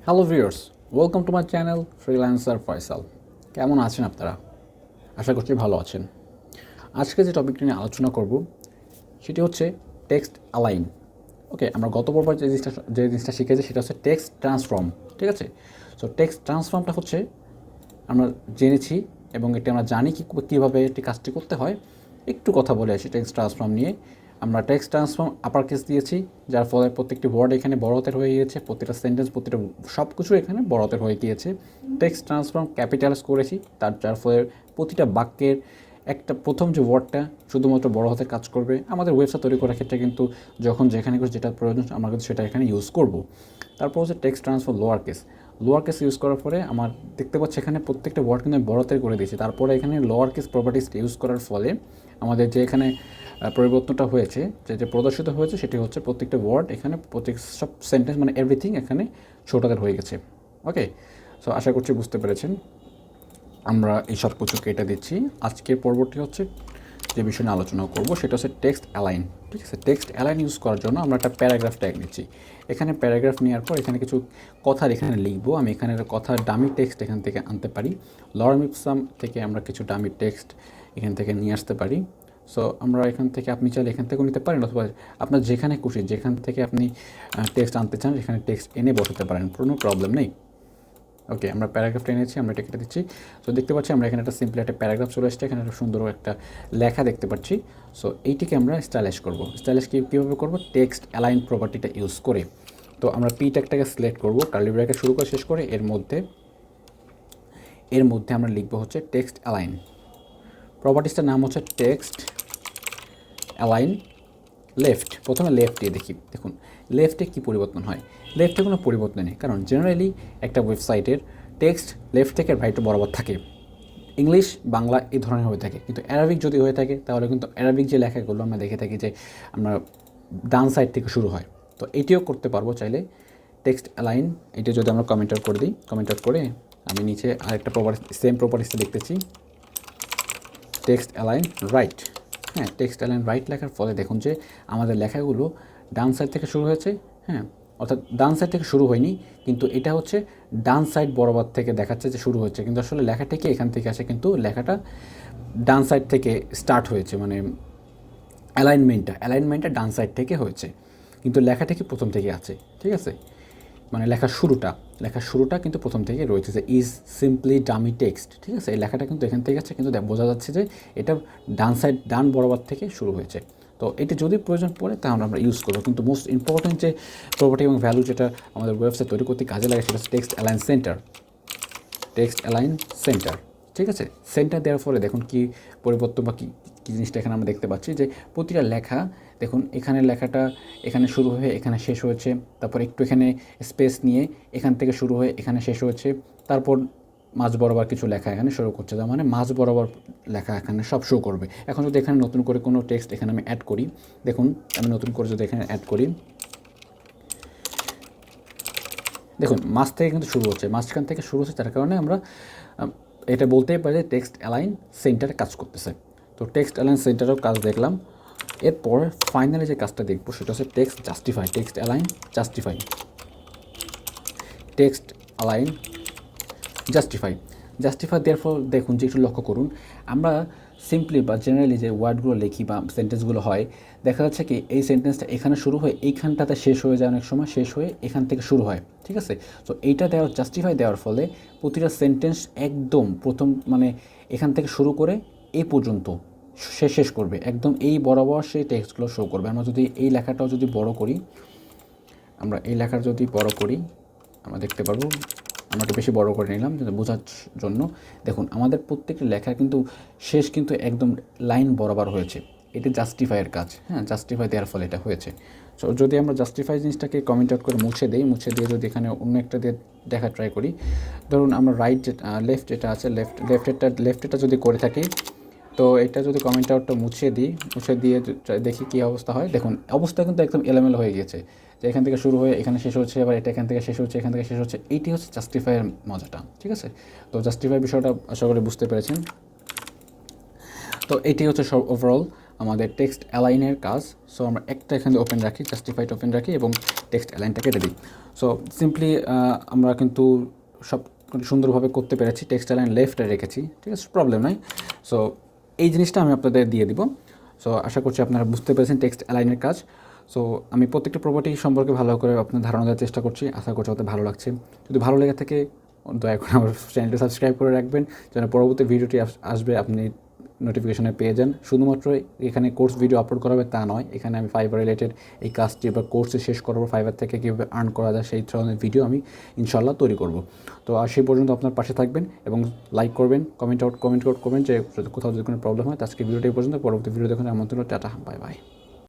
Hello viewers, welcome to my channel freelancer Faisal. কেমন আছেন আপনারা? আশা করছি ভালো আছেন। আজকে যে টপিকটি নিয়ে আলোচনা করব সেটি হচ্ছে টেক্সট অ্যালাইন। ওকে, আমরা গত পর্বে যে জিনিসটা শিখেছি সেটা হচ্ছে টেক্সট ট্রান্সফর্ম। ঠিক আছে, সো টেক্সট ট্রান্সফর্মটা হচ্ছে আমরা জেনেছি এবং এটি আমরা জানি কীভাবে এটি কাজটি করতে হয়। একটু কথা বলে আসি টেক্সট ট্রান্সফর্ম নিয়ে। আমরা টেক্সট ট্রান্সফর্ম আপার কেস দিয়েছি, যার ফলে প্রত্যেকটি ওয়ার্ড এখানে বড় হাতের হয়ে গিয়েছে, প্রতিটা সেন্টেন্স প্রতিটা সব কিছু এখানে বড় হাতের হয়ে গিয়েছে। টেক্সট ট্রান্সফর্ম ক্যাপিটালাইজ করেছি, যার ফলে প্রতিটা বাক্যের একটা প্রথম যে ওয়ার্ডটা শুধুমাত্র বড় হাতের কাজ করবে। আমাদের ওয়েবসাইট তৈরি করার ক্ষেত্রে কিন্তু যখন যেখানে যেটা প্রয়োজন আমরা কিন্তু সেটা এখানে ইউজ করব। তারপর হচ্ছে text transform lower case use করার পরে আমার দেখতে পাচ্ছি এখানে প্রত্যেকটা ওয়ার্ড কিন্তু আমি বড়তের করে দিয়েছি। তারপরে এখানে লোয়ার কেস প্রপার্টিস ইউজ করার ফলে আমাদের যে এখানে পরিবর্তনটা হয়েছে, যে প্রদর্শিত হয়েছে সেটি হচ্ছে প্রত্যেকটা ওয়ার্ড এখানে প্রত্যেক সব সেন্টেন্স মানে এভরিথিং এখানে ছোটাদের হয়ে গেছে। ওকে, সো আশা করছি বুঝতে পেরেছেন। আমরা এই সব কিছু কেটে দিচ্ছি। আজকের পরবর্তী হচ্ছে যে বিষয় নিয়ে আলোচনা করব সেটা হচ্ছে টেক্সট অ্যালাইন। ঠিক আছে, টেক্সট অ্যালাইন ইউজ করার জন্য আমরা একটা প্যারাগ্রাফ ট্যাগ নিচ্ছি। এখানে প্যারাগ্রাফ নেওয়ার পর এখানে কিছু কথা এখানে লিখবো। আমি এখানে কথা ডামি টেক্সট এখান থেকে আনতে পারি। লরমিপসাম থেকে আমরা কিছু ডামি টেক্সট এখান থেকে নিয়ে আসতে পারি। সো আমরা এখান থেকে আপনি চাইলে এখান থেকেও নিতে পারেন, অথবা আপনার যেখানে খুশি যেখান থেকে আপনি টেক্সট আনতে চান সেখানে টেক্সট এনে বসাতে পারেন, কোনো প্রবলেম নেই। ওকে, আমরা প্যারাগ্রাফটা এনেছি, আমরা এটা কেটে দিচ্ছি। সো দেখতে পাচ্ছি আমরা এখানে একটা সিম্পল একটা প্যারাগ্রাফ চলে এসেছে, এখানে একটা সুন্দর একটা লেখা দেখতে পাচ্ছি। সো এইটিকে আমরা স্টাইলিশ করব। স্টাইলিশ কীভাবে করব? টেক্সট অ্যালাইন প্রপার্টিটা ইউজ করে। তো আমরা পি ট্যাগটাকে সিলেক্ট করব, কার্লি ব্র্যাকেট শুরু করে শেষ করে এর মধ্যে আমরা লিখবো হচ্ছে টেক্সট অ্যালাইন। প্রপার্টিসটার নাম হচ্ছে টেক্সট অ্যালাইন লেফট। প্রথমে লেফট দিয়ে দেখুন লেফটে কী পরিবর্তন হয়। লেফটে কোনো পরিবর্তন নেই, কারণ জেনারেলি একটা ওয়েবসাইটের টেক্সট লেফট থেকে রাইট বরাবর থাকে। ইংলিশ বাংলা এই ধরনের হয়ে থাকে, কিন্তু অ্যারাবিক যদি হয়ে থাকে তাহলে কিন্তু অ্যারাবিক যে লেখাগুলো আমরা দেখে থাকি যে আমরা ডান সাইড থেকে শুরু হয়। তো এটিও করতে পারবো চাইলে। টেক্সট অ্যালাইন এটি যদি আমরা কমেন্ট আউট করে দিই, কমেন্ট আউট করে আমি নিচে আরেকটা সেম প্রপার্টিসটা দেখতেছি, টেক্সট অ্যালাইন রাইট। হ্যাঁ, টেক্সট অ্যালাইন রাইট লেখার ফলে দেখুন যে আমাদের লেখাগুলো ডান সাইড থেকে শুরু হয়েছে। হ্যাঁ, অর্থাৎ ডান সাইড থেকে শুরু হয়নি, কিন্তু এটা হচ্ছে ডান সাইড বরাবর থেকে দেখাচ্ছে যে শুরু হচ্ছে, কিন্তু আসলে লেখাটা কি এখান থেকে আসে, কিন্তু লেখাটা ডান সাইড থেকে স্টার্ট হয়েছে। মানে অ্যালাইনমেন্টটা ডান সাইড থেকে হয়েছে, কিন্তু লেখাটা কি প্রথম থেকে আছে। ঠিক আছে, মানে লেখার শুরুটা কিন্তু প্রথম থেকে রয়েছে, যে ইজ সিম্পলি ডামি টেক্সট। ঠিক আছে, এই লেখাটা কিন্তু এখান থেকে আছে, কিন্তু বোঝা যাচ্ছে যে এটা ডান বরাবর থেকে শুরু হয়েছে। তো এটি যদি প্রয়োজন পড়ে তাহলে আমরা ইউজ করবো, কিন্তু মোস্ট ইম্পর্টেন্ট যে প্রপার্টি এবং ভ্যালু যেটা আমাদের ওয়েবসাইট তৈরি করতে কাজে লাগে সেটা হচ্ছে টেক্সট অ্যালাইন সেন্টার। ঠিক আছে, সেন্টার দেওয়ার ফলে দেখুন কি পরিবর্তন বা কী জিনিসটা এখানে আমরা দেখতে পাচ্ছি, যে প্রতিটা লেখা দেখুন এখানে লেখাটা এখানে শুরু হয়ে এখানে শেষ হয়েছে, তারপর একটু এখানে স্পেস নিয়ে এখান থেকে শুরু হয়ে এখানে শেষ হয়েছে, তারপর মাঝ বরাবর কিছু লেখা এখানে শুরু করছে, তার মানে মাঝ বরাবর লেখা এখানে সব শো করবে। এখন যদি এখানে নতুন করে কোনো টেক্সট এখানে আমি অ্যাড করি, দেখুন আমি নতুন করে যদি এখানে অ্যাড করি, দেখুন মাঝ থেকে কিন্তু শুরু হচ্ছে, মাঝখান থেকে শুরু হচ্ছে, তার কারণে আমরা এটা বলতেই পারি যে টেক্সট অ্যালাইন সেন্টারে কাজ করতেছে। তো টেক্সট অ্যালাইন সেন্টারেও কাজ দেখলাম। এরপর ফাইনালি যে কাজটা দেখবো সেটা হচ্ছে টেক্সট অ্যালাইন জাস্টিফাই দেওয়ার ফলে দেখুন যে একটু লক্ষ্য করুন, আমরা সিম্পলি বা জেনারেলি যে ওয়ার্ডগুলো লিখি বা সেন্টেন্সগুলো হয়, দেখা যাচ্ছে কি এই সেন্টেন্সটা এখানে শুরু হয়ে এইখানটাতে শেষ হয়ে যায়, অনেক সময় শেষ হয়ে এখান থেকে শুরু হয়। ঠিক আছে, তো এইটা জাস্টিফাই দেওয়ার ফলে প্রতিটা সেন্টেন্স একদম প্রথম মানে এখান থেকে শুরু করে এই পর্যন্ত শেষ করবে, একদম এই বরাবর সেই টেক্সটগুলো শো করবে। আমরা যদি এই লেখাটাও যদি বড় করি, আমরা দেখতে পারবো। আমরা একটু বেশি বড় করে নিলাম বোঝার জন্য। দেখুন আমাদের প্রত্যেকটা লেখা কিন্তু শেষ কিন্তু একদম লাইন বরাবর হয়েছে, এটি জাস্টিফাইয়ের কাজ। হ্যাঁ, জাস্টিফাই দেওয়ার ফলে এটা হয়েছে। সো যদি আমরা জাস্টিফাই জিনিসটাকে কমেন্ট আউট করে মুছে দিয়ে যদি এখানে অন্য একটা দিয়ে দেখা ট্রাই করি, ধরুন আমরা লেফট যেটা আছে লেফটেরটা যদি করে থাকি, তো এটা যদি কমেন্ট আউটটা মুছে দিয়ে দেখি কী অবস্থা হয়। দেখুন অবস্থা কিন্তু একদম এলোমেলো হয়ে গিয়েছে, যে এখান থেকে শুরু হয়ে এখানে শেষ হচ্ছে, আবার এটা এখান থেকে শেষ হচ্ছে। এইটি হচ্ছে জাস্টিফাইয়ের মজাটা। ঠিক আছে, তো জাস্টিফাই বিষয়টা আশা করি বুঝতে পেরেছেন। তো এটি হচ্ছে সব ওভারঅল আমাদের টেক্সট অ্যালাইনের কাজ। সো আমরা একটা এখানে ওপেন রাখি, জাস্টিফাইড ওপেন রাখি এবং টেক্সট অ্যালাইনটা কেটে দিই। সো সিম্পলি আমরা কিন্তু সব সুন্দরভাবে করতে পেরেছি। টেক্সট অ্যালাইন লেফটে রেখেছি, ঠিক আছে, প্রবলেম নাই। সো এই জিনিসটা আমি আপনাদের দিয়ে দিব। সো আশা করছি আপনারা বুঝতে পেরেছেন টেক্সট অ্যালাইনের কাজ। সো আমি প্রত্যেকটা প্রপার্টি সম্পর্কে ভালো করে আপনার ধারণা দেওয়ার চেষ্টা করছি। আশা করছি আপনাদের ভালো লাগছে। যদি ভালো লেগে থাকে দয়া করে আমার চ্যানেলটি সাবস্ক্রাইব করে রাখবেন, যেন পরবর্তী ভিডিওটি আসবে আপনি নোটিফিকেশনে পেয়ে যান। শুধুমাত্র এখানে কোর্স ভিডিও আপলোড করা হবে তা নয়, এখানে আমি ফাইবার রিলেটেড এই কাজটি বা কোর্সে শেষ করবো, ফাইবার থেকে কীভাবে আর্ন করা যায় সেই ধরনের ভিডিও আমি ইনশাল্লাহ তৈরি করব। তো আর সেই পর্যন্ত আপনার পাশে থাকবেন এবং লাইক করবেন, কমেন্ট আউট করবেন যে কোথাও যদি কোনো প্রবলেম হয়। তো আজকে ভিডিওটি এই পর্যন্ত, পরবর্তী ভিডিও দেখুন। আমন্ত্রণ, টাটা, বাই বাই।